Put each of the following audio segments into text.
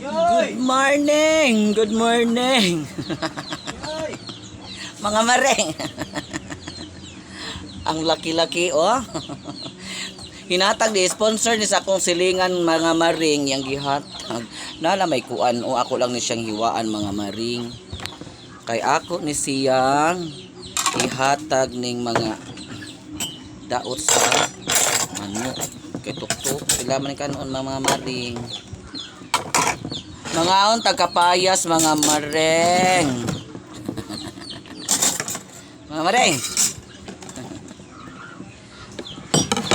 Good morning! Good morning! Mga mareng! Ang laki-laki, oh! Hinatag di sponsor ni sa akong silingan mga maring yang gihatag. Nala may kuan o ako lang ni siyang hiwaan mga maring. Kay ako ni siyang ihatag ning mga daot sa manok. Kay tuktok sila man kanon mga maring. Mga on tagkapayas mga mareng. Mga mareng.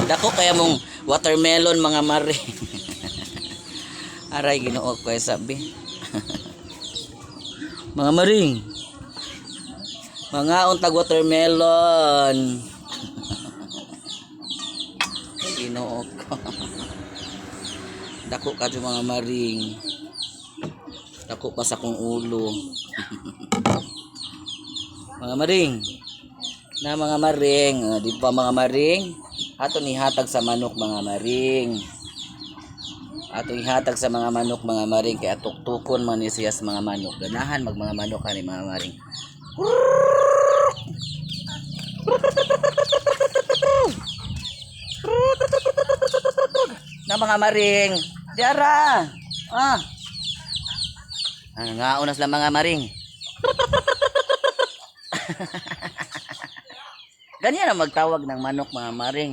Dako kaya mong watermelon mga mareng. Aray Ginoo ko sabi. Mga maring. Mga on tag watermelon. Ginoo ko. Dako ka mga maring. Dako pa sa kong ulo. Mga maring. Na mga maring, di ba mga maring? Ato nihatag sa manok mga maring. Ato ihatag sa mga manok mga maring kay atuktukon man ni siya sa mga manok. Ganahan mag mga manok ani mga maring. Na mga maring. Diara. Nga unas lang mga maring. Ganyan na magtawag ng manok mga maring.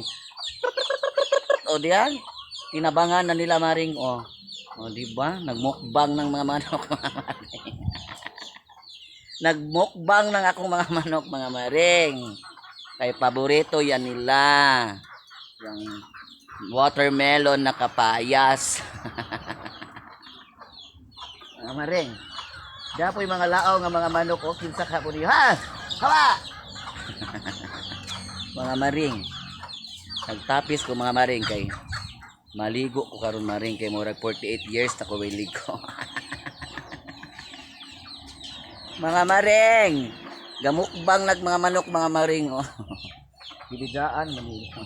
O diyan, tinabangan na nila maring o. O di ba? Nagmukbang ng mga manok mga maring. Nagmukbang ng akong mga manok mga maring. Kay paborito yan nila. Yung watermelon na kapayas. Mga maring. Diyan po yung mga lao ng mga manok o kinsa ka po niyo. Ha! Hawa! Mga maring. Nagtapis ko mga maring kay maligo ko karon maring kay murag 48 years na ko ligo. Mga maring. Gamukbang nag mga manok mga maring oh. Bibidaan maniligo.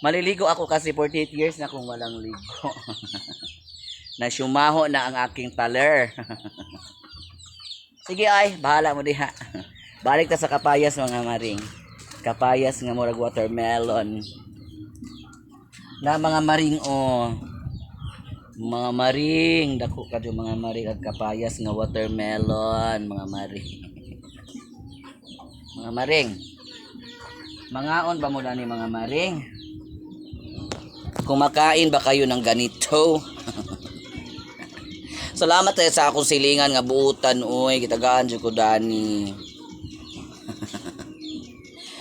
Maliligo ako kasi 48 years na kung walang ligo. Nasyumaho na ang aking taler. Sige ay, bahala mo diha. Balik ta sa kapayas mga maring. Kapayas nga murag watermelon. Na mga maring oh. Mga maring, dako kadto mga maring ag kapayas nga watermelon, mga maring. Mga maring. Mangaon ba mo na ni mga maring? Kumakain ba kayo ng ganito? Salamat tayo sa akong silingan nga buutan oy, kitagaan jud ko dani.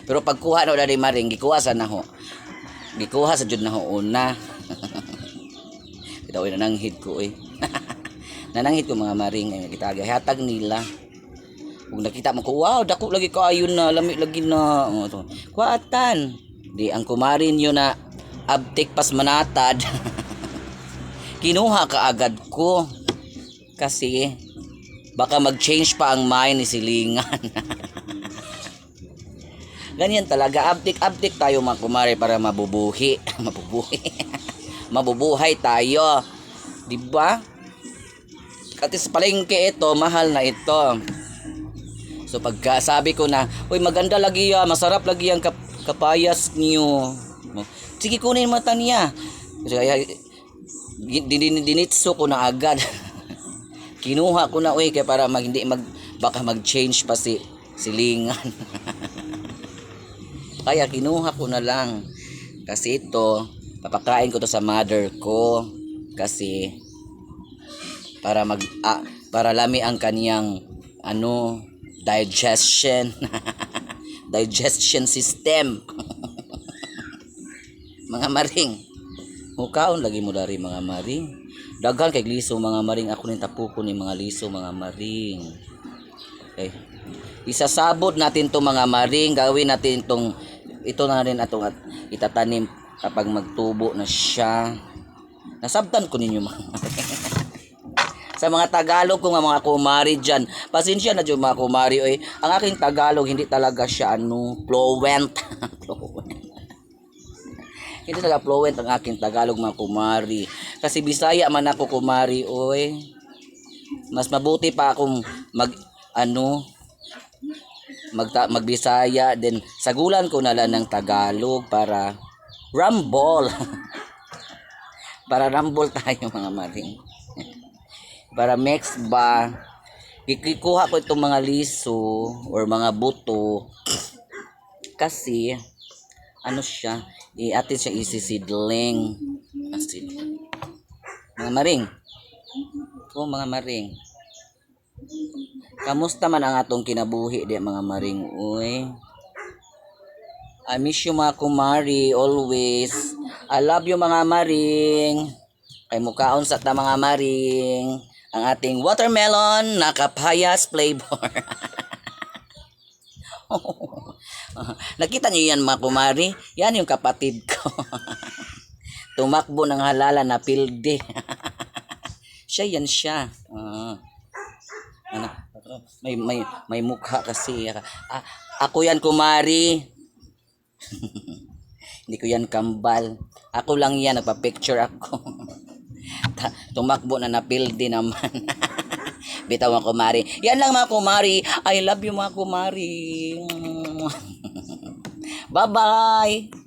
Pero pagkuha na dali maring gikuha sa naho. Gikuha sa jud naho una. Bitaw nananghid ko oy. Nananghid ko mga maring ay kitagay hatag nila. Kung nakita mo ko wow, dako lagi kaayo na, lami lagi na. Kuatan. Di ang kumarin yo na abtik pas manatad. Kinuha ka agad ko. Kasi baka mag-change pa ang mind ni silingan. Ganyan talaga, update tayo mga kumare para mabubuhi. Mabubuhay tayo. 'Di ba? Kasi sa palengke ito, mahal na ito. So pagka sabi ko na, "Uy, maganda lagi masarap lagi ang kapayas niyo." Sige kunin mo taniya. Kasi dinitso ko na agad. Kinuha ko na kaya para baka mag-change pa si silingan. Kaya kinuha ko na lang. Kasi ito, papakain ko to sa mother ko. Kasi para lami ang kaniyang digestion. Digestion system. Mga maring. Mukaon lagi mo dari mga maring. Daghan kay liso mga maring ako ning tapuko ni mga liso mga maring. Okay. Isasabot natin to mga maring, gawin natin ito na rin atong itatanim kapag magtubo na siya. Nasabtan ko ninyo mga maring. Sa mga Tagalog ko nga mga kumari dyan, pasensya na dyan mga kumari oy. Ang aking Tagalog hindi talaga siya fluent. Fluent. Hindi talaga fluent ang aking Tagalog mga kumari. Kasi Bisaya man ako kumari, oy. Mas mabuti pa akong magbisaya then sagulan ko na lang ng Tagalog para rumble. Para rumble tayo mga maring. Para mix ba. Kikuha ko itong mga liso or mga buto kasi ano siya, atin siya isisidling. Asin. Mga maring. Mga maring. Kamusta man ang atong kinabuhi di mga maring? Uy. I miss you mga kumari always. I love you mga maring. Kay mukaon sa ta mga maring. Ang ating watermelon na kapayas flavor. Nakita niyo yan mga kumari? Yan yung kapatid ko. Tumakbo ng halala na pilde. Siya yan siya. May mukha kasi. Ako yan kumari. Hindi ko yan kambal. Ako lang yan, nagpa-picture ako. Tumakbo na napildi naman. Bitaw mga kumari. Yan lang mga kumari. I love you mga kumari. Bye-bye.